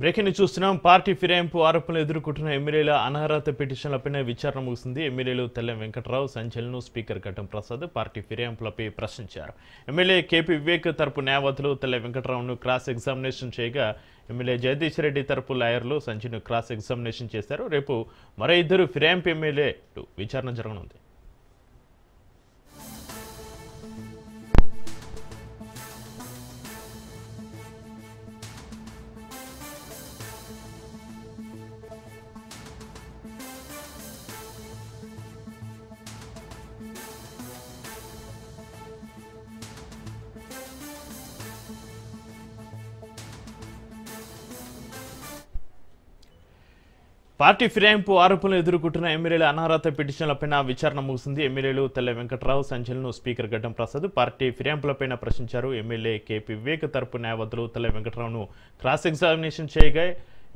Breaking ని చూస్తున్నాం. Party ఫిరాయింపు ఆరోపణలు ఎదుర్కొంటున్న ఎమ్మెల్యేల అనర్హత పిటిషన్లపై విచారణ ముగిసింది. ఎమ్మెల్యేలు తెల్లం వెంకట్రావు, సంచలనం స్పీకర్ ఘట్టం ప్రసాద్ పార్టీ ఫిరాయింపులపై ప్రశ్నించారు. ఎమ్మెల్యే కేపీ వివేక్ తరపు న్యాయవాదులు తెల్లం వెంకట్రావును క్రాస్ ఎగ్జామినేషన్ చేయగా ఎమ్మెల్యే జగదీష్ రెడ్డి తరపు లాయర్లు సంచలనం క్రాస్ ఎగ్జామినేషన్ చేశారు. రేపు మరో ఇద్దరు ఫిరాయింపు ఎమ్మెల్యేలు విచారణ జరగనుంది. పార్టీ ఫిరాయింపు ఆరోపణలు ఎదుర్కొంటున్న ఎమ్మెల్యేల అనర్హత పిటిషన్లపై విచారణ ముగిసింది. ఎమ్మెల్యేలు తెల్ల వెంకట్రావు, సంచలనం స్పీకర్ ఘట్టం ప్రసాద్ పార్టీ ఫిరాయింపులపై ప్రశ్నించారు. ఎమ్మెల్యే కేపీ వివేక్ తరపు న్యాయవాదులు తెల్ల వెంకట్రావును క్రాస్ ఎగ్జామినేషన్ చేయగా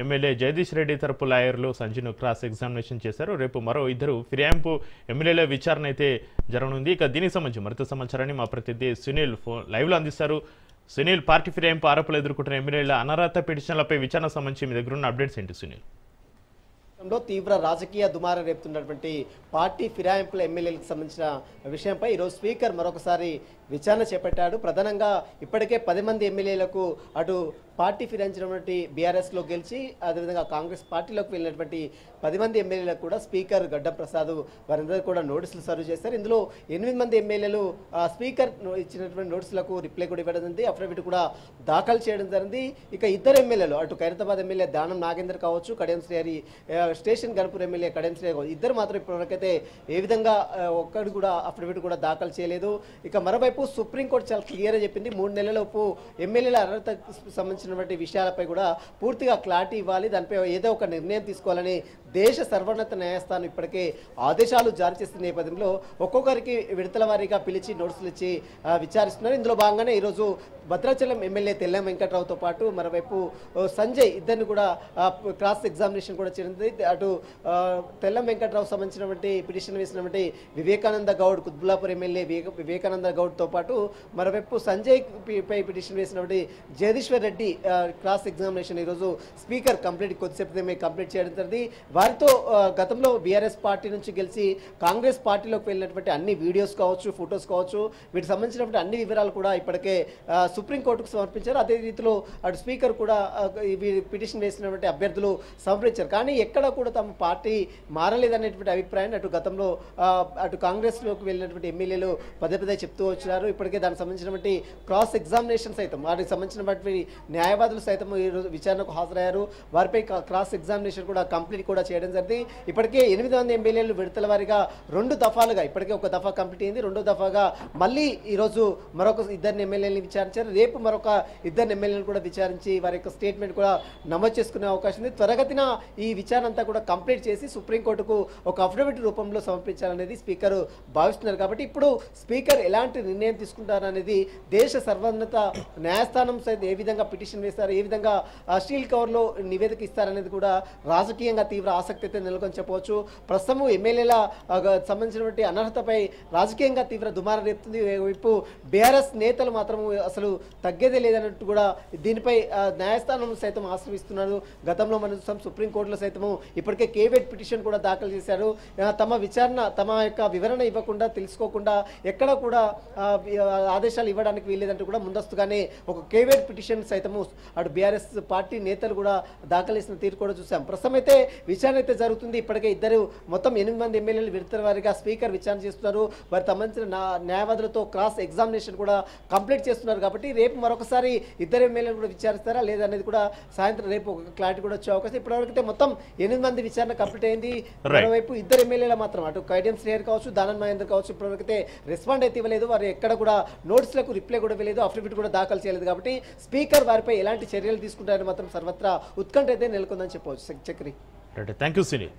ఎమ్మెల్యే జగదీష్ రెడ్డి తరపు లాయర్లు సంజయ్ను క్రాస్ ఎగ్జామినేషన్ చేశారు. రేపు మరో ఇద్దరు ఫిరాయింపు ఎమ్మెల్యేల విచారణ అయితే జరగనుంది. ఇక దీనికి సంబంధించి మరింత సమాచారాన్ని మా ప్రతినిధి సునీల్ లైవ్లో అందిస్తారు. సునీల్, పార్టీ ఫిరాయింపు ఆరోపణలు ఎదుర్కొంటున్న ఎమ్మెల్యేల అనర్హత పిటిషన్లపై విచారణ సంబంధించి మీ దగ్గర ఉన్న అప్డేట్స్ ఏంటి సునీల్? తీవ్ర రాజకీయ దుమారం రేపుతున్నటువంటి పార్టీ ఫిరాయింపుల ఎమ్మెల్యేలకు సంబంధించిన విషయంపై ఈరోజు స్పీకర్ మరొకసారి విచారణ చేపట్టాడు. ప్రధానంగా ఇప్పటికే 10 మంది ఎమ్మెల్యేలకు అటు పార్టీ ఫిరాయించినటువంటి బీఆర్ఎస్లో గెలిచి అదేవిధంగా కాంగ్రెస్ పార్టీలోకి వెళ్ళినటువంటి 10 మంది ఎమ్మెల్యేలకు కూడా స్పీకర్ గడ్డం ప్రసాద్ వారందరూ కూడా నోటీసులు సర్వ్ చేశారు. ఇందులో 8 మంది ఎమ్మెల్యేలు స్పీకర్ ఇచ్చినటువంటి నోటీసులకు రిప్లై కూడా ఇవ్వడం జరిగింది, అఫిడవిట్ కూడా దాఖలు చేయడం జరిగింది. ఇక ఇద్దరు ఎమ్మెల్యేలు అటు ఖైరతాబాద్ ఎమ్మెల్యే దానం నాగేందర్ కావచ్చు, కడియం శ్రీహరి స్టేషన్ గన్పూర్ ఎమ్మెల్యే కడియం శ్రీహరి కావచ్చు, ఇద్దరు మాత్రం ఇప్పటివరకైతే ఏ విధంగా ఒక్కడు కూడా అఫిడవిట్ కూడా దాఖలు చేయలేదు. ఇక మరోవైపు సుప్రీంకోర్టు చాలా క్లియర్గా చెప్పింది, 3 నెలలలోపు ఎమ్మెల్యేల అర్హతకు సంబంధించినటువంటి విషయాలపై కూడా పూర్తిగా క్లారిటీ ఇవ్వాలి, దానిపై ఏదో ఒక నిర్ణయం తీసుకోవాలని దేశ సర్వోన్నత న్యాయస్థానం ఇప్పటికే ఆదేశాలు జారీ చేసిన నేపథ్యంలో ఒక్కొక్కరికి విడతల వారీగా పిలిచి నోటీసులు ఇచ్చి విచారిస్తున్నారు. ఇందులో భాగంగానే ఈరోజు భద్రాచలం ఎమ్మెల్యే తెల్లం వెంకట్రావుతో పాటు మరోవైపు సంజయ్ ఇద్దరిని కూడా క్రాస్ ఎగ్జామినేషన్ కూడా చేరింది. అటు తెల్లం వెంకట్రావు సంబంధించినటువంటి పిటిషన్ వేసినటువంటి వివేకానంద గౌడ్, కుత్బుల్లాపూర్ ఎమ్మెల్యే వివేకానంద గౌడ్తో పాటు మరోవైపు సంజయ్ పై పిటిషన్ వేసినటువంటి జగదీశ్వర్ రెడ్డి క్రాస్ ఎగ్జామినేషన్ ఈరోజు స్పీకర్ కొద్దిసేపు కంప్లీట్ చేయడం జరిగింది. వారితో గతంలో బీఆర్ఎస్ పార్టీ నుంచి గెలిచి కాంగ్రెస్ పార్టీలోకి వెళ్ళినటువంటి అన్ని వీడియోస్ కావచ్చు, ఫొటోస్ కావచ్చు, వీటికి సంబంధించినటువంటి అన్ని వివరాలు కూడా ఇప్పటికే సుప్రీంకోర్టుకు సమర్పించారు. అదే రీతిలో అటు స్పీకర్ కూడా పిటిషన్ వేసినటువంటి అభ్యర్థులు సమర్పించారు. కానీ ఎక్కడ కూడా తమ పార్టీ మారలేదనేటువంటి అభిప్రాయాన్ని అటు గతంలో అటు కాంగ్రెస్లోకి వెళ్ళినటువంటి ఎమ్మెల్యేలు పదే చెప్తూ వచ్చినారు. ఇప్పటికే దానికి సంబంధించినటువంటి క్రాస్ ఎగ్జామినేషన్ సైతం వాటికి సంబంధించినటువంటి న్యాయవాదులు సైతం ఈరోజు విచారణకు హాజరయ్యారు. వారిపై క్రాస్ ఎగ్జామినేషన్ కూడా కంప్లీట్ కూడా చేయడం జరిగింది. ఇప్పటికే 8 మంది ఎమ్మెల్యేలు విడతల వారీగా 2 దఫాలుగా ఇప్పటికే ఒక దఫా కంప్లీట్ అయింది, 2వ దఫాగా మళ్ళీ ఈరోజు మరొక 2 ఎమ్మెల్యేలను విచారించారు. రేపు మరొక 2 ఎమ్మెల్యేలను కూడా విచారించి వారి యొక్క స్టేట్మెంట్ కూడా నమోదు చేసుకునే అవకాశం ఉంది. త్వరగతిన ఈ విచారణ అంతా కూడా కంప్లీట్ చేసి సుప్రీంకోర్టుకు ఒక అఫిడవిట్ రూపంలో సమర్పించాలనేది స్పీకర్ భావిస్తున్నారు. కాబట్టి ఇప్పుడు స్పీకర్ ఎలాంటి నిర్ణయం తీసుకుంటారనేది దేశ సర్వోన్నత న్యాయస్థానం సైతం ఏ విధంగా పిటిషన్ వేస్తారు, ఏ విధంగా స్టీల్ కవర్లో నివేదిక ఇస్తారనేది కూడా రాజకీయంగా తీవ్ర ఆసక్తి అయితే నెలకొని చెప్పవచ్చు. ప్రస్తుతం ఎమ్మెల్యేల సంబంధించినటువంటి అనర్హతపై రాజకీయంగా తీవ్ర దుమారం రేపుతుంది. వైపు బీఆర్ఎస్ నేతలు మాత్రం అసలు తగ్గేదే లేదన్నట్టు కూడా దీనిపై న్యాయస్థానం సైతం ఆశ్రయిస్తున్నారు. గతంలో మనం సుప్రీంకోర్టులో సైతము ఇప్పటికే కేవేట్ పిటిషన్ కూడా దాఖలు చేశారు. తమ విచారణ తమ యొక్క వివరణ ఇవ్వకుండా, తెలుసుకోకుండా ఎక్కడ కూడా ఆదేశాలు ఇవ్వడానికి వీల్లేదంటూ కూడా ముందస్తుగానే ఒక కేవేట్ పిటిషన్ సైతము అటు బీఆర్ఎస్ పార్టీ నేతలు కూడా దాఖలు చేసిన తీరు కూడా చూసాం. ప్రస్తుతం అయితే విచారణ అయితే జరుగుతుంది. ఇప్పటికే మొత్తం 8 మంది ఎమ్మెల్యేలు విడతల వారీగా స్పీకర్ విచారణ చేస్తున్నారు. వారికి సంబంధించిన న్యాయవాదులతో క్రాస్ ఎగ్జామినేషన్ కూడా కంప్లీట్ చేస్తున్నారు. కాబట్టి రేపు మరొకసారి 2 ఎమ్మెల్యేలు కూడా విచారిస్తారా లేదా అనేది కూడా సాయంత్రం రేపు ఒక క్లారిటీ కూడా వచ్చే అవకాశం. ఇప్పటివరకు మొత్తం 8 మంది విచారణ కంప్లీట్ అయింది. మరోవైపు 2 ఎమ్మెల్యేలు మాత్రం అటు కడియం శ్రీహరి కావచ్చు, దానం నాగేందర్ కావచ్చు, ఇప్పటివరకైతే రెస్పాండ్ అయితే ఇవ్వలేదు. వారు ఎక్కడ కూడా నోటీసులకు రిప్లై కూడా ఇవ్వలేదు, అఫిడవిట్ కూడా దాఖలు చేయలేదు. కాబట్టి స్పీకర్ వారిపై ఎలాంటి చర్యలు తీసుకుంటారని మాత్రం సర్వత్రా ఉత్కంఠ అయితే నెలకొందని చెప్పవచ్చు. Chakri, thank you Sunil.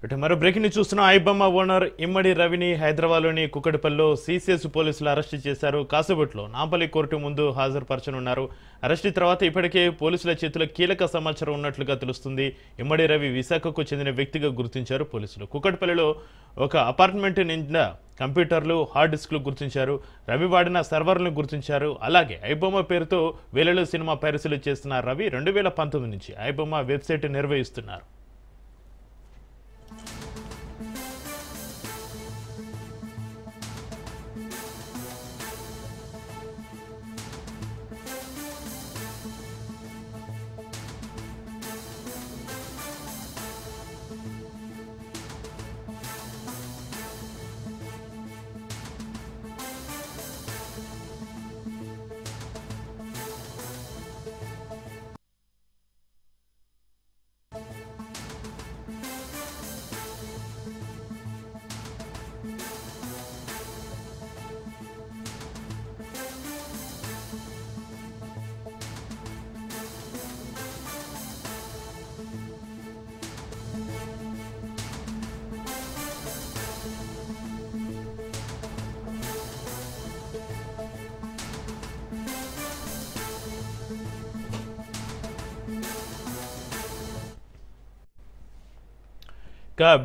ఇటు మరో బ్రేకింగ్ న్యూస్ చూస్తున్న ఐబొమ్మ ఓనర్ ఇమ్మడి రవిని హైదరాబాద్లోని కుక్కటిపల్లిలో సిసిఎస్ పోలీసులు అరెస్టు చేశారు. కాసేపట్లో నాంపల్లి కోర్టు ముందు హాజరుపరచనున్నారు. అరెస్టు తర్వాత ఇప్పటికే పోలీసుల చేతిలో కీలక సమాచారం ఉన్నట్లుగా తెలుస్తుంది. ఇమ్మడి రవి విశాఖకు చెందిన వ్యక్తిగా గుర్తించారు పోలీసులు. కుక్కటిపల్లిలో ఒక అపార్ట్మెంట్ నిండా కంప్యూటర్లు, హార్డ్ డిస్క్లు గుర్తించారు. రవి వాడిన సర్వర్లను గుర్తించారు. అలాగే ఐబొమ్మ పేరుతో వేలలో సినిమా పైరసీలు చేస్తున్న రవి 2019 నుంచి ఐబొమ్మ వెబ్సైట్ నిర్వహిస్తున్నారు.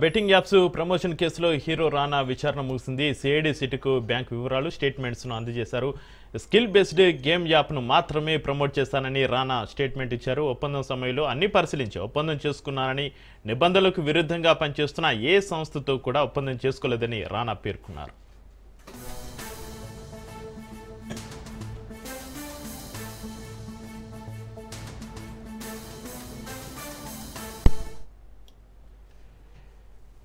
బెట్టింగ్ యాప్స్ ప్రమోషన్ కేసులో హీరో రానా విచారణ ముగిసింది. సిఐడి సిటీకు బ్యాంక్ వివరాలు, స్టేట్మెంట్స్ను అందజేశారు. స్కిల్ బేస్డ్ గేమ్ యాప్ను మాత్రమే ప్రమోట్ చేస్తానని రానా స్టేట్మెంట్ ఇచ్చారు. ఒప్పందం సమయంలో అన్ని పరిశీలించి ఒప్పందం చేసుకున్నానని, నిబంధనలకు విరుద్ధంగా పనిచేస్తున్న ఏ సంస్థతో కూడా ఒప్పందం చేసుకోలేదని రానా పేర్కొన్నారు.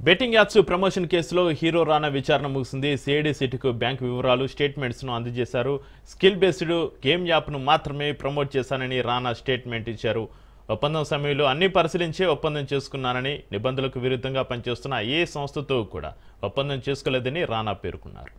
బెట్టింగ్ యాప్స్ ప్రమోషన్ కేసులో హీరో రానా విచారణ ముగిసింది. సిఐడి సిటీకు బ్యాంక్ వివరాలు, స్టేట్మెంట్స్ను అందజేశారు. స్కిల్ బేస్డ్ గేమ్ యాప్ను మాత్రమే ప్రమోట్ చేశానని రానా స్టేట్మెంట్ ఇచ్చారు. ఒప్పందం సమయంలో అన్ని పరిశీలించే ఒప్పందం చేసుకున్నానని, నిబంధనలకు విరుద్ధంగా పనిచేస్తున్న ఏ సంస్థతో కూడా ఒప్పందం చేసుకోలేదని రానా పేర్కొన్నారు.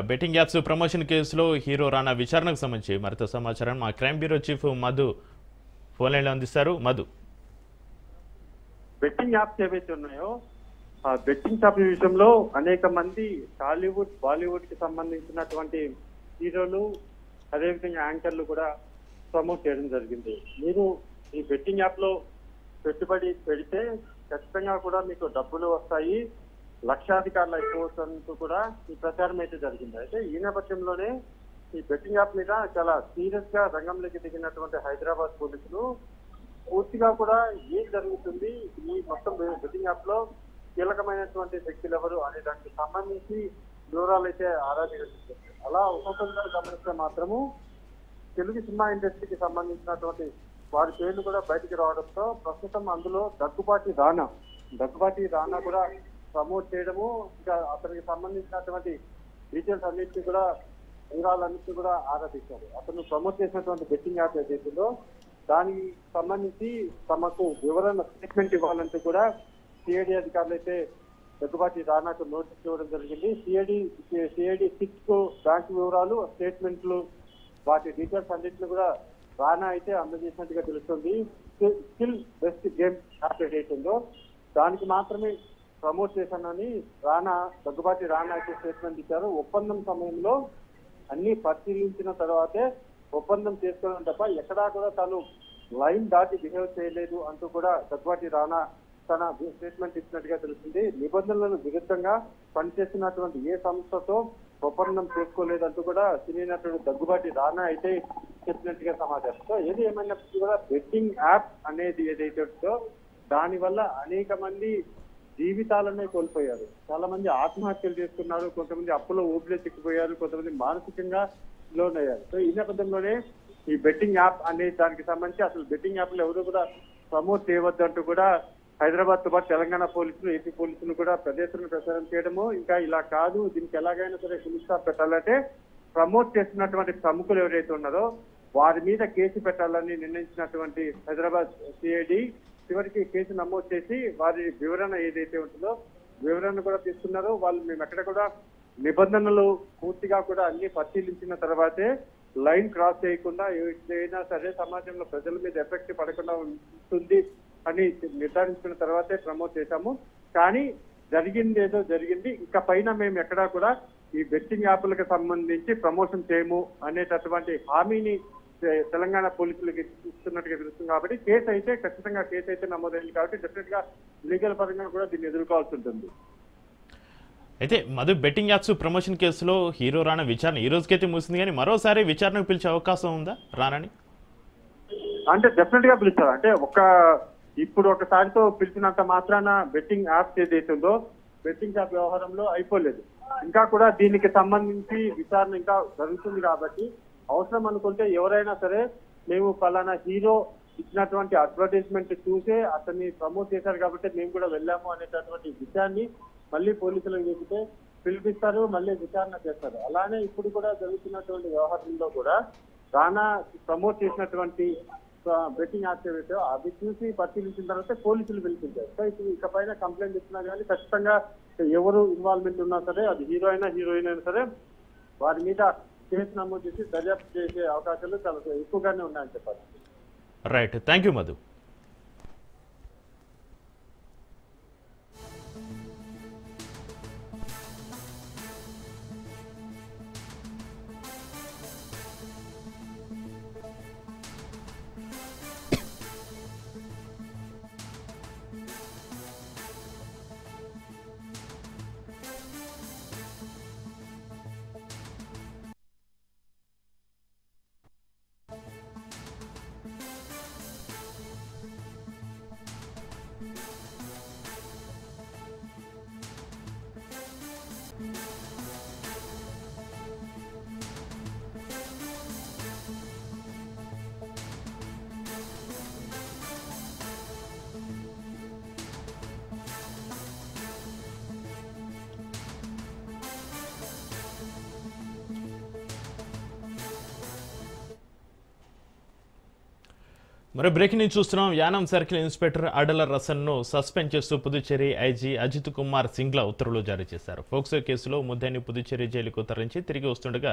బెట్టింగ్ యాప్స్ ప్రమోషన్ కేసులో హీరో రానా విచారణకు సంబంధించి మరింత సమాచారం మా crime bureau chief Madhu phone లైన్లో అందిస్తారు. మధు, బెట్టింగ్ యాప్స్ ఏవైతే ఉన్నాయో ఆ బెట్టింగ్ యాప్ విషయంలో అనేక మంది టాలీవుడ్, బాలీవుడ్ కి సంబంధించినటువంటి హీరోలు, అదేవిధంగా యాంకర్లు కూడా ప్రమోట్ చేయడం జరిగింది. మీరు ఈ బెట్టింగ్ యాప్ లో పెట్టుబడి పెడితే ఖచ్చితంగా కూడా మీకు డబ్బులు వస్తాయి, లక్షాధికారులు అయిపోతున్నట్టు కూడా ఈ ప్రచారం అయితే జరిగింది. అయితే ఈ నేపథ్యంలోనే ఈ బెట్టింగ్ యాప్ మీద చాలా సీరియస్ గా రంగంలోకి దిగినటువంటి హైదరాబాద్ పోలీసులు పూర్తిగా కూడా ఏం జరుగుతుంది, ఈ మొత్తం బెట్టింగ్ యాప్ లో కీలకమైనటువంటి వ్యక్తులు ఎవరు అనే దానికి సంబంధించి వివరాలు అయితే ఆరా తీస్తుంది. అలా ఒక్కొక్కరిగా గమనిస్తే మాత్రము తెలుగు సినిమా ఇండస్ట్రీకి సంబంధించినటువంటి వారి పేర్లు కూడా బయటికి రావడంతో ప్రస్తుతం అందులో దగ్గుబాటి రానా కూడా ప్రమోట్ చేయడము, ఇంకా అతనికి సంబంధించినటువంటి డీటెయిల్స్ అన్నింటినీ కూడా, వివరాలన్నింటినీ కూడా ఆరా తీశారు. అతను ప్రమోట్ చేసినటువంటి బెట్టింగ్ యాప్ ఏదైతుందో దానికి సంబంధించి తమకు వివరణ స్టేట్మెంట్ ఇవ్వాలంటూ కూడా సిఐడి అధికారులు అయితే దగ్గుబాటి రానాకు నోటీస్ ఇవ్వడం జరిగింది. సిఐడి 6 బ్యాంకు వివరాలు, స్టేట్మెంట్లు, వాటి డీటెయిల్స్ అన్నింటినీ కూడా రానా అయితే అందజేసినట్టుగా తెలుస్తుంది. స్కిల్ బెస్ట్ గేమ్ యాప్ ఏదైతుందో దానికి మాత్రమే ప్రమోట్ చేశానని దగ్గుబాటి రానా అయితే స్టేట్మెంట్ ఇచ్చారు. ఒప్పందం సమయంలో అన్ని పరిశీలించిన తర్వాతే ఒప్పందం చేసుకోవడం తప్ప ఎక్కడా కూడా తాను లైన్ దాటి బిహేవ్ చేయలేదు అంటూ కూడా దగ్గుబాటి రానా తన స్టేట్మెంట్ ఇచ్చినట్టుగా తెలుస్తుంది. నిబంధనలకు విరుద్ధంగా పనిచేస్తున్నటువంటి ఏ సంస్థతో ఒప్పందం చేసుకోలేదంటూ కూడా సినీ నటుడు దగ్గుబాటి రానా అయితే చెప్పినట్టుగా సమాచారం. సో ఏది ఏమైనప్పటికీ కూడా బెట్టింగ్ యాప్ అనేది ఏదైతే ఉందో దాని వల్ల అనేక మంది జీవితాలనే కోల్పోయారు. చాలా మంది ఆత్మహత్యలు చేసుకున్నారు, కొంతమంది అప్పులో ఊపిలో చిక్కిపోయారు, కొంతమంది మానసికంగా లోన్ అయ్యారు. సో ఈ నేపథ్యంలోనే ఈ బెట్టింగ్ యాప్ అనే దానికి సంబంధించి అసలు బెట్టింగ్ యాప్లు ఎవరు కూడా ప్రమోట్ చేయవద్దంటూ కూడా హైదరాబాద్ తో పాటు తెలంగాణ పోలీసులు, ఏపీ పోలీసులు కూడా ప్రచారం చేయడము, ఇంకా ఇలా కాదు దీనికి ఎలాగైనా సరే ఫుల్ స్టాప్ పెట్టాలంటే ప్రమోట్ చేస్తున్నటువంటి ప్రముఖులు ఎవరైతే ఉన్నారో వారి మీద కేసు పెట్టాలని నిర్ణయించినటువంటి హైదరాబాద్ సిఐడి చివరికి కేసు నమోదు చేసి వారి వివరణ ఏదైతే ఉంటుందో వివరణ కూడా తీసుకున్నారో వాళ్ళు మేము ఎక్కడ కూడా నిబంధనలు పూర్తిగా కూడా అన్ని పరిశీలించిన తర్వాతే లైన్ క్రాస్ చేయకుండా ఏదైనా సరే సమాజంలో ప్రజల మీద ఎఫెక్ట్ పడకుండా ఉంటుంది అని నిర్ధారించుకున్న తర్వాతే ప్రమోట్ చేశాము. కానీ జరిగింది ఏదో జరిగింది, ఇక పైన మేము ఎక్కడా కూడా ఈ బెట్టింగ్ యాప్లకు సంబంధించి ప్రమోషన్ చేయము అనేటటువంటి హామీని తెలంగాణ పోలీసులకు ఇస్తున్నట్టుగా తెలుస్తుంది. కాబట్టి ఖచ్చితంగా కేసు అయితే నమోదైంది కాబట్టి డెఫినెట్ గా లీగల్ పరంగా కూడా దీన్ని ఎదుర్కోవాల్సి ఉంటుంది. అయితే మధు, బెట్టింగ్ యాప్స్ ప్రమోషన్ కేసులో హీరో రానా విచారణ ఈ రోజుకైతే ముగిసింది, కానీ మరోసారి విచారణకు పిలిచే అవకాశం ఉందా రానాని? అంటే డెఫినెట్ గా పిలుస్తారు. అంటే ఇప్పుడు ఒకసారితో పిలిచినంత మాత్రాన బెట్టింగ్ యాప్స్ ఏదైతుందో బెట్టింగ్ యాప్ వ్యవహారంలో అయిపోలేదు. ఇంకా కూడా దీనికి సంబంధించి విచారణ ఇంకా జరుగుతుంది. కాబట్టి అవసరం అనుకుంటే ఎవరైనా సరే మేము పలానా హీరో ఇచ్చినటువంటి అడ్వర్టైజ్మెంట్ చూసే అతన్ని ప్రమోట్ చేశారు కాబట్టి మేము కూడా వెళ్ళాము అనేటటువంటి విషయాన్ని మళ్ళీ పోలీసులకు చెబితే పిలిపిస్తారు, మళ్ళీ విచారణ చేస్తారు. అలానే ఇప్పుడు కూడా జరుగుతున్నటువంటి వ్యవహారంలో కూడా రానా ప్రమోట్ చేసినటువంటి బెట్టింగ్ యాక్టివిటీ అది చూసి పరిశీలించిన తర్వాత పోలీసులు పిలిపించారు. సో ఇప్పుడు ఇకపైన కంప్లైంట్ ఇచ్చినా కానీ ఖచ్చితంగా ఎవరు ఇన్వాల్వ్మెంట్ ఉన్నా సరే, అది హీరోయిన్ అయినా సరే, వారి మీద కేసు నమోదు చేసి దర్యాప్తు చేసే అవకాశాలు చాలా ఎక్కువగానే ఉన్నాయని చెప్పాలి. Right, thank you Madhu. మరో బ్రేకింగ్ న్యూస్ చూస్తున్నాం. యానం సర్కిల్ ఇన్స్పెక్టర్ అడల రసన్ను సస్పెండ్ చేస్తూ పుదుచ్చేరి ఐజీ అజిత్ కుమార్ సింగ్లా ఉత్తర్వులు జారీ చేశారు. ఫోక్సో కేసులో ముద్దాయిని పుదుచ్చేరి జైలుకు తరలించి తిరిగి వస్తుండగా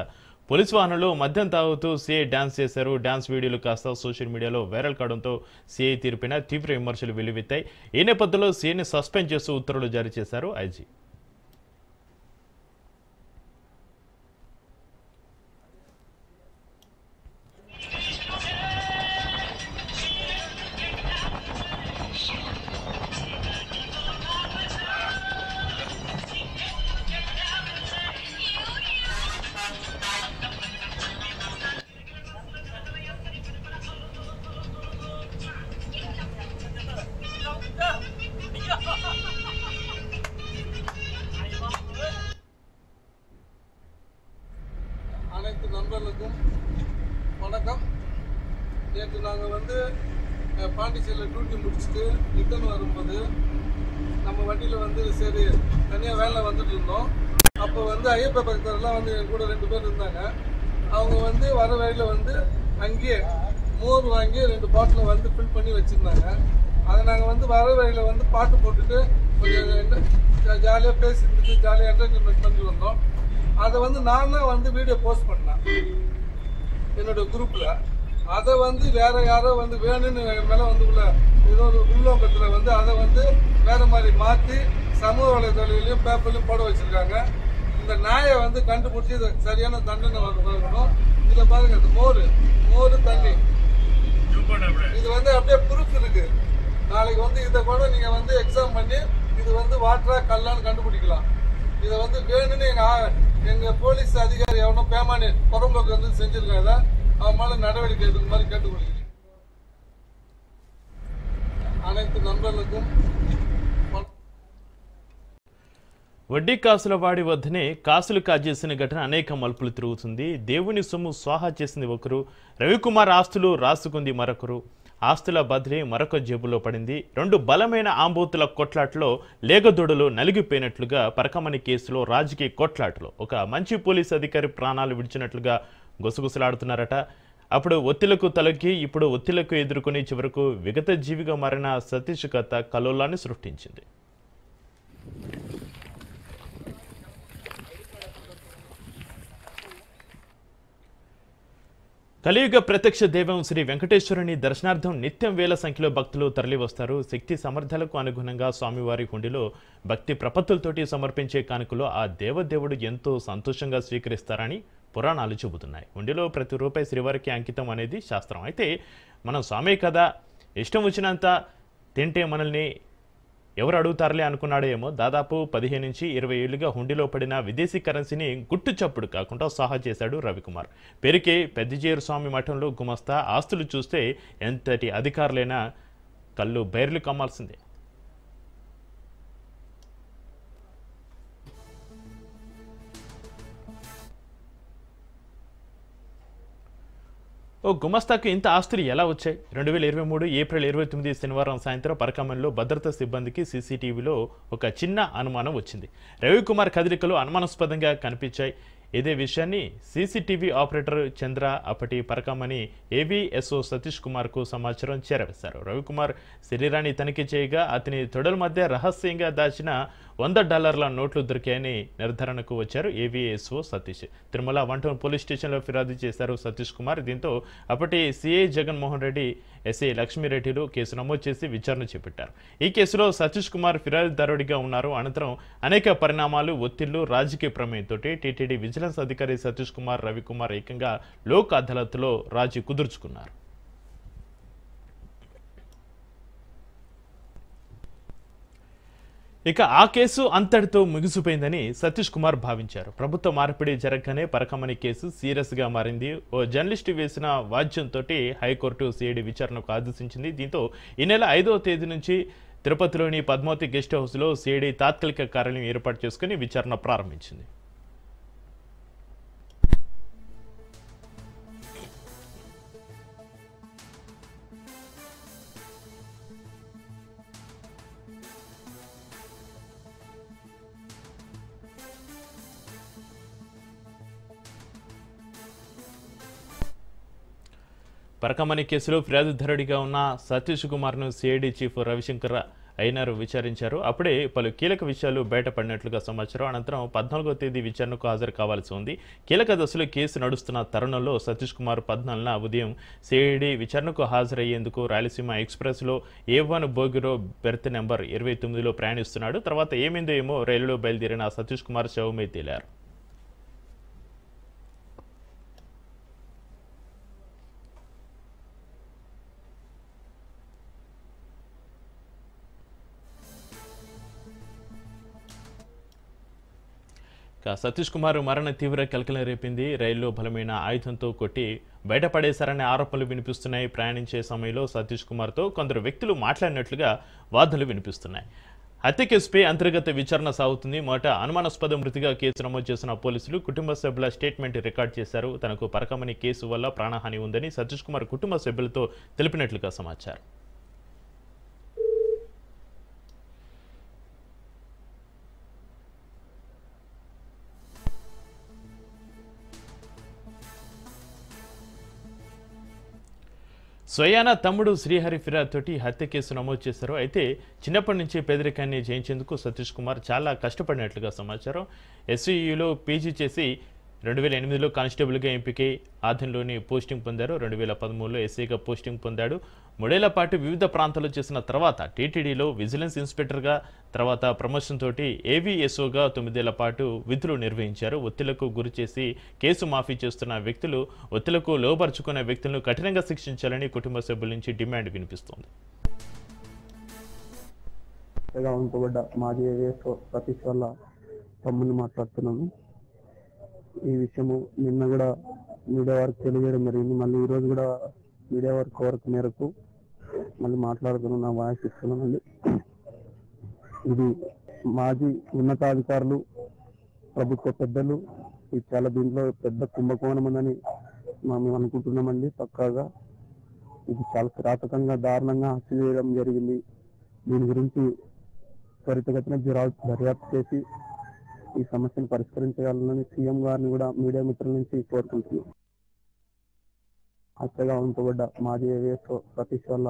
పోలీసు వాహనంలో మద్యం తాగుతూ సీఐ డాన్స్ చేశారు. డాన్స్ వీడియోలు కాస్త సోషల్ మీడియాలో వైరల్ కావడంతో సీఐ తీర్పిన తీవ్ర విమర్శలు వెల్లువెత్తాయి. ఈ నేపథ్యంలో సీఐని సస్పెండ్ చేస్తూ ఉత్తర్వులు జారీ చేశారు ఐజీ. அனைத்து நண்பர்களுக்கும் வணக்கம். நேற்று நாங்கள் வந்து பாண்டிச்சேரியில் டியூட்டி முடிச்சுட்டு ரிட்டர்ன் வரும்போது நம்ம வண்டியில் வந்து சரி தனியாக வேலை வந்துட்டு இருந்தோம். அப்போ வந்து ஐயப்ப பக்தர்லாம் வந்து என் கூட 2 பேர் இருந்தாங்க. அவங்க வந்து வர வழியில் வந்து அங்கேயே மோர் வாங்கி 2 பாட்டில் வந்து ஃபில் பண்ணி வச்சுருந்தாங்க. அதை நாங்கள் வந்து வர வழியில் வந்து பாட்டு போட்டுட்டு கொஞ்சம் ஜாலியாக பேசிட்டு ஜாலியாக என்டர்டைன்மெண்ட் பண்ணி வந்தோம். அதை வந்து நான் தான் வந்து வீடியோ போஸ்ட் பண்ணேன் என்னோட குரூப்பில். அதை வந்து வேற யாரோ வந்து வேணும்னு மேலே வந்து ஏதோ ஒரு உள்நோக்கத்தில் வந்து அதை வந்து வேற மாதிரி மாற்றி சமூக வலைதளங்களையும் பேப்பர்லையும் போட வச்சிருக்காங்க. இந்த நாயை வந்து கண்டுபிடிச்சி இது சரியான தண்டனை வரணும். இதில் பாருங்க, இது மோர் தண்ணி, இது வந்து அப்படியே ப்ரூஃப் இருக்கு. நாளைக்கு வந்து இதை கூட நீங்கள் வந்து எக்ஸாம் பண்ணி இது வந்து வாட்டரா கல்லான்னு கண்டுபிடிக்கலாம். இதை வந்து வேணும்னு எங்கள் போலீஸ் அதிகாரி எவனோ பேமானி புறம்போக்கு வந்து செஞ்சிருக்காங்க. அவன் மேலே நடவடிக்கை எடுக்கிற மாதிரி கேட்டுக்கொள்கிறேன். அனைத்து நண்பர்களுக்கும் వడ్డీ కాసుల వాడి వద్దనే కాసులు కాజేసిన ఘటన అనేక మలుపులు తిరుగుతుంది. దేవుని సొమ్ము స్వాహా చేసింది ఒకరు, రవికుమార్ ఆస్తులు రాసుకుంది మరొకరు. ఆస్తుల బదిలీ మరొక జేబులో పడింది. 2 బలమైన ఆంబోతుల కొట్లాటలో లేగదొడలు నలిగిపోయినట్లుగా పరకమణి కేసులో రాజకీయ కొట్లాటలో ఒక మంచి పోలీస్ అధికారి ప్రాణాలు విడిచినట్లుగా గుసగుసలాడుతున్నారట. అప్పుడు ఒత్తిళ్లకు తలకి ఇప్పుడు ఒత్తిళ్లకు ఎదుర్కొని చివరకు విగత జీవిగా మారిన సతీష్ కథ కల్లోలాన్ని సృష్టించింది. కలియుగ ప్రత్యక్ష దైవం శ్రీ వెంకటేశ్వరుని దర్శనార్థం నిత్యం వేల సంఖ్యలో భక్తులు తరలివస్తారు. శక్తి సమర్థలకు అనుగుణంగా స్వామివారి హుండీలో భక్తి ప్రపత్తులతోటి సమర్పించే కానుకలో ఆ దేవదేవుడు ఎంతో సంతోషంగా స్వీకరిస్తారని పురాణాలు చెబుతున్నాయి. హుండీలో ప్రతి రూపాయి శ్రీవారికి అంకితం అనేది శాస్త్రం. అయితే మనం స్వామి కదా ఇష్టం వచ్చినంత తింటే మనల్ని ఎవరు అడుగుతారులే అనుకున్నాడేమో. దాదాపు 15 నుంచి 20 ఏళ్లుగా హుండీలో పడిన విదేశీ కరెన్సీని గుట్టు చప్పుడు కాకుండా సాహా చేశాడు రవికుమార్. పేరుకే పెద్దిజేరు స్వామి మఠంలో గుమస్తా. ఆస్తులు చూస్తే ఎంతటి అధికారులైనా కళ్ళు బైర్లు కమ్మాల్సిందే. ఓ గుమస్తాకు ఇంత ఆస్తులు ఎలా వచ్చాయి? 2023 ఏప్రిల్ 29 శనివారం సాయంత్రం పరకమన్లో భద్రతా సిబ్బందికి సీసీటీవీలో ఒక చిన్న అనుమానం వచ్చింది. రవికుమార్ కదలికలు అనుమానాస్పదంగా కనిపించాయి. ఇదే విషయాన్ని సీసీటీవీ ఆపరేటర్ చంద్ర అప్పటి పరకమని ఏవీఎస్ఓ సతీష్ కుమార్కు సమాచారం చేరవేశారు. రవికుమార్ శరీరాన్ని తనిఖీ చేయగా అతని తొడల మధ్య రహస్యంగా దాచిన $100 నోట్లు దొరికాయని నిర్ధారణకు వచ్చారు AVSO Satish. Tirumala 1 town police స్టేషన్లో ఫిర్యాదు చేశారు సతీష్ కుమార్. దీంతో అప్పటి సిఐ జగన్మోహన్ రెడ్డి, ఎస్ఐ లక్ష్మీరెడ్డిలు కేసు నమోదు చేసి విచారణ చేపట్టారు. ఈ కేసులో సతీష్ కుమార్ ఫిర్యాదుదారుడిగా ఉన్నారు. అనంతరం అనేక పరిణామాలు, ఒత్తిళ్లు, రాజకీయ ప్రమేయంతో టీటీడీ విజిలెన్స్ అధికారి సతీష్ కుమార్, రవికుమార్ ఏకంగా లోక్ అదాలత్లో రాజీ కుదుర్చుకున్నారు. ఇక ఆ కేసు అంతటితో ముగిసిపోయిందని సతీష్ కుమార్ భావించారు. ప్రభుత్వ మార్పిడి జరగగానే పరకమణి కేసు సీరియస్గా మారింది. ఓ జర్నలిస్టు వేసిన వాద్యంతో హైకోర్టు సిఐడి విచారణకు ఆదేశించింది. దీంతో ఈ నెల 5వ తేదీ నుంచి తిరుపతిలోని పద్మావతి గెస్ట్ హౌస్లో సిఐడి తాత్కాలిక కార్యాలయం ఏర్పాటు చేసుకుని విచారణ ప్రారంభించింది. పరకమణి కేసులో ఫిర్యాదుదారుడిగా ఉన్న సతీష్ కుమార్ను సిఐడి చీఫ్ రవిశంకర్ అయ్యనార్ విచారించారు. అప్పుడే పలు కీలక విషయాలు బయటపడినట్లుగా సమాచారం. అనంతరం 14వ తేదీ విచారణకు హాజరు కావాల్సి ఉంది. కీలక దశలో కేసు నడుస్తున్న తరుణంలో సతీష్ కుమార్ 14న ఉదయం సిఐడి విచారణకు హాజరయ్యేందుకు రాయలసీమ ఎక్స్ప్రెస్లో A1 బోగిలో బెర్త్ నెంబర్ 29లో ప్రయాణిస్తున్నాడు. తర్వాత ఏమైందో ఏమో రైలులో బయలుదేరిన సతీష్ కుమార్ శవమే తేలారు. సతీష్ కుమార్ మరణ తీవ్ర కలకలం రేపింది. రైల్లో బలమైన ఆయుధంతో కొట్టి బయటపడేశారనే ఆరోపణలు వినిపిస్తున్నాయి. ప్రయాణించే సమయంలో సతీష్ కుమార్తో కొందరు వ్యక్తులు మాట్లాడినట్లుగా వాదనలు వినిపిస్తున్నాయి. హత్య కేసుపై అంతర్గత విచారణ సాగుతుంది. మొదట అనుమానాస్పద మృతిగా కేసు నమోదు చేసిన పోలీసులు కుటుంబ సభ్యుల స్టేట్మెంట్ రికార్డ్ చేశారు. తనకు పరకమణి కేసు వల్ల ప్రాణహాని ఉందని సతీష్ కుమార్ కుటుంబ సభ్యులతో తెలిపినట్లుగా సమాచారం. స్వయాన తమ్ముడు శ్రీహరి ఫిర్యాదుతోటి హత్య కేసు నమోదు చేశారు. అయితే చిన్నప్పటి నుంచి పేదరికాన్ని జయించేందుకు సతీష్ కుమార్ చాలా కష్టపడినట్లుగా సమాచారం. ఎస్వీయూలో పీజీ చేసి 2008లో కానిస్టేబుల్గా ఎంపికై ఆధన్లోని పోస్టింగ్ పొందారు. 2013లో ఎస్ఐగా పోస్టింగ్ పొందాడు. 3 ఏళ్ల పాటు వివిధ ప్రాంతాల్లో చేసిన తర్వాత టీటీడీలో విజిలెన్స్ ఇన్స్పెక్టర్గా, తర్వాత ప్రమోషన్ తోటి ఏవీఎస్ఓగా 9 ఏళ్ల పాటు విధులు నిర్వహించారు. ఒత్తిళ్లకు గురి చేసి కేసు మాఫీ చేస్తున్న వ్యక్తులు, ఒత్తిళ్లకు లోపరుచుకున్న వ్యక్తులను కఠినంగా శిక్షించాలని కుటుంబ సభ్యుల నుంచి డిమాండ్ వినిపిస్తోంది. మాజీ ఏవీఎస్ఓ సతీష్ వల్ల తమ్ముని మాట్లాడుతున్నాము. ఈ విషయము నిన్న కూడా మీడియా వారికి తెలియజేయడం జరిగింది. మళ్ళీ ఈరోజు కూడా మీడియా వారి కోరిక మేరకు మళ్ళీ మాట్లాడుతున్నాను, నా వాయిస్ ఇస్తున్నానండి. ఇది మాజీ ఉన్నతాధికారులు, ప్రభుత్వ పెద్దలు, ఇది చాలా దీంట్లో పెద్ద కుంభకోణం ఉందని మేము అనుకుంటున్నామండి. పక్కాగా ఇది చాలా కిరాతకంగా, దారుణంగా హత్య చేయడం జరిగింది. దీని గురించి త్వరితగతిన దర్యాప్తు చేసి ఈ సమస్యను పరిష్కరించగలనని సీఎం గారిని కూడా మీడియా మిత్రుల నుంచి కోరుకుంటున్నాం. హత్యగా ఉంచబడ్డ మాజీ ఏవీఎస్ఓ సతీష్ వల్ల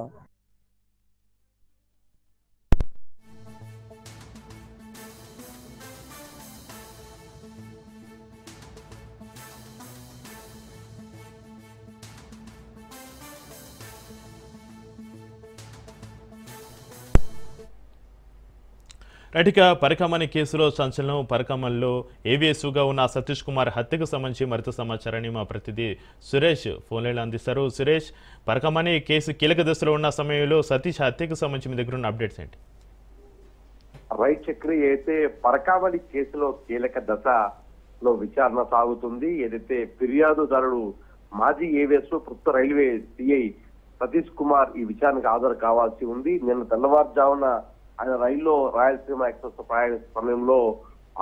రైట్గా పరికమని కేసులో సంచలనం. పరికమల్లో ఏవీఎస్గా ఉన్న సతీష్ కుమార్ హత్యకు సంబంధించి మరింత సమాచారాన్ని మా ప్రతినిధి సురేష్ ఫోన్లైన్లో అందిస్తారు. సురేష్, పరికమని కేసు కీలక దశలో ఉన్న సమయంలో సతీష్ హత్యకు సంబంధించి మీ దగ్గర ఉన్న అప్డేట్స్ ఏంటి? రైట్ చక్రి, అయితే పరకామణి కేసులో కీలక దశలో విచారణ సాగుతుంది. ఏదైతే ఫిర్యాదుదారుడు మాజీ ఏవీఎస్ ప్రభుత్వ రైల్వే సిఐ సతీష్ కుమార్ ఈ విచారణకు హాజరు కావాల్సి ఉంది. నిన్న తెల్లవారుజామున ఆయన రైల్లో రాయలసీమ ఎక్స్ప్రెస్ ప్రయాణ సమయంలో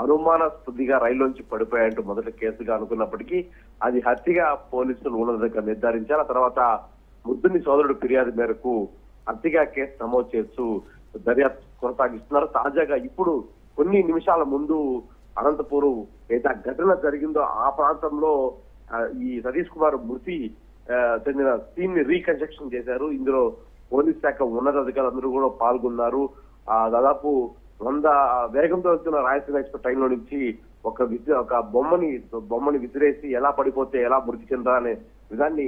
అనుమానాస్పదిగా రైల్లోంచి పడిపోయాయంటూ మొదటి కేసుగా అనుకున్నప్పటికీ అది హత్యగా పోలీసులు ఉన్నతంగా నిర్ధారించారు. ఆ తర్వాత ముద్దుని సోదరుడు ఫిర్యాదు మేరకు హత్యగా కేసు నమోదు చేస్తూ దర్యాప్తు కొనసాగిస్తున్నారు. తాజాగా ఇప్పుడు కొన్ని నిమిషాల ముందు అనంతపురం ఏదైతే ఘటన జరిగిందో ఆ ప్రాంతంలో ఈ సతీష్ కుమార్ మృతి చెందిన సీన్ ని రీకన్స్ట్రక్షన్ చేశారు. ఇందులో పోలీస్ శాఖ ఉన్నతాధికారులు అందరూ కూడా పాల్గొన్నారు. దాదాపు 100 వేగంతో వెళ్తున్న రాయలసీమ ఎక్స్ప్రెస్ ట్రైన్ లో నుంచి ఒక బొమ్మని విసిరేసి ఎలా పడిపోతే ఎలా మృతి చెందా అనే విధాన్ని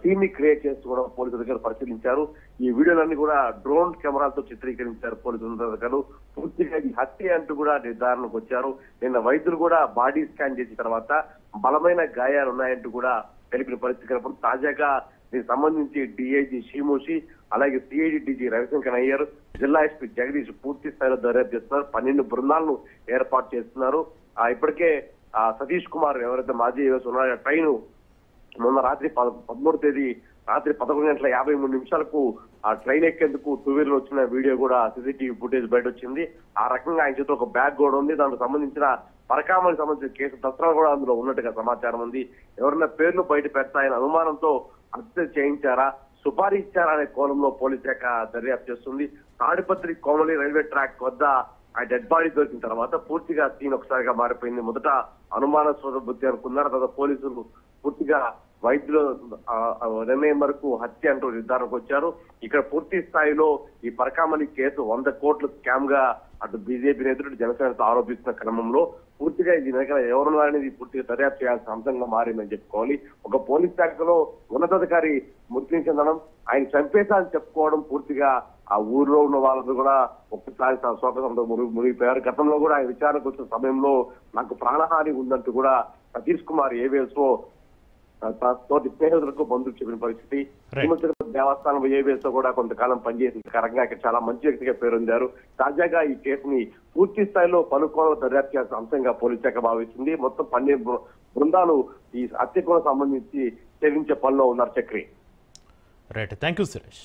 సీన్ ని క్రియేట్ చేస్తూ కూడా పోలీసు అధికారులు పరిశీలించారు. ఈ వీడియోలన్నీ కూడా డ్రోన్ కెమెరాలతో చిత్రీకరించారు పోలీసు అధికారులు. పూర్తిగా ఇది హత్య అంటూ కూడా నిర్ధారణకు వచ్చారు. నిన్న వైద్యులు కూడా బాడీ స్కాన్ చేసిన తర్వాత బలమైన గాయాలు ఉన్నాయంటూ కూడా తెలిపిన పరిస్థితి కనపడుతుంది. తాజాగా దీనికి సంబంధించి డిఐజీ షీమోషి, అలాగే సిఐడి డీజీ రవిశంకర్ అయ్యారు, జిల్లా ఎస్పీ జగదీష్ పూర్తి స్థాయిలో దర్యాప్తు చేస్తున్నారు. 12 బృందాలను ఏర్పాటు చేస్తున్నారు. ఇప్పటికే సతీష్ కుమార్ ఎవరైతే మాజీ ఏవీఎస్ ఉన్నారో ట్రైన్ మొన్న రాత్రి 13వ తేదీ రాత్రి 11:53 ఆ ట్రైన్ ఎక్కేందుకు 2 వీలర్ వచ్చిన వీడియో కూడా సీసీటీవీ ఫుటేజ్ బయట వచ్చింది. ఆ రకంగా ఆయన చేతిలో ఒక బ్యాగ్ కూడా ఉంది. దానికి సంబంధించిన పరకామణికి సంబంధించిన కేసు దస్త్రాలు కూడా అందులో ఉన్నట్టుగా సమాచారం ఉంది. ఎవరైనా పేర్లు బయట పెడతాయని అనుమానంతో హత్య చేయించారా, సుపారీ ఇచ్చారా అనే కోణంలో పోలీస్ శాఖ దర్యాప్తు చేస్తుంది. తాడిపత్రి కోమలి రైల్వే ట్రాక్ వద్ద ఆ డెడ్ బాడీ దొరికిన తర్వాత పూర్తిగా సీన్ ఒకసారిగా మారిపోయింది. మొదట అనుమానాస్పద బుద్ధి అనుకున్నారు. తర్వాత పోలీసులు పూర్తిగా వైద్యుల నిర్ణయం వరకు హత్య అంటూ నిర్ధారణకు వచ్చారు. ఇక్కడ పూర్తి స్థాయిలో ఈ పరకామణి కేసు 100 కోట్ల స్కామ్ గా అటు బీజేపీ నేతలు జనసేనతో ఆరోపిస్తున్న క్రమంలో పూర్తిగా ఇది ఎవరున్నారనేది పూర్తిగా దర్యాప్తు చేయాల్సిన అంశంగా మారిందని చెప్పుకోవాలి. ఒక పోలీస్ శాఖలో ఉన్నతాధికారి మృతి చెందడం, ఆయన చంపేశా అని చెప్పుకోవడం పూర్తిగా ఆ ఊర్లో ఉన్న వాళ్ళతో కూడా ఒక్కసారి శోకంతో మునిగిపోయారు. గతంలో కూడా ఆయన విచారణకు వచ్చిన సమయంలో నాకు ప్రాణహాని ఉందంటూ కూడా సతీష్ కుమార్ ఏవీఎస్ తోటి స్నేహితులకు బంధువులు చెప్పిన పరిస్థితి. తిరుపతి దేవస్థానం ఏవీఎస్ కూడా కొంతకాలం పనిచేసిన కారణంగా ఇక్కడ చాలా మంచి వ్యక్తిగా పేరొందారు. తాజాగా ఈ కేసుని పూర్తి స్థాయిలో పలుకోణంలో దర్యాప్తు చేయాల్సిన అంశంగా పోలీస్ శాఖ భావిస్తుంది. మొత్తం 12 బృందాలు ఈ హత్యకు సంబంధించి ఛేదించే పనిలో ఉన్నారు. Chakri. Right, thank you Suresh.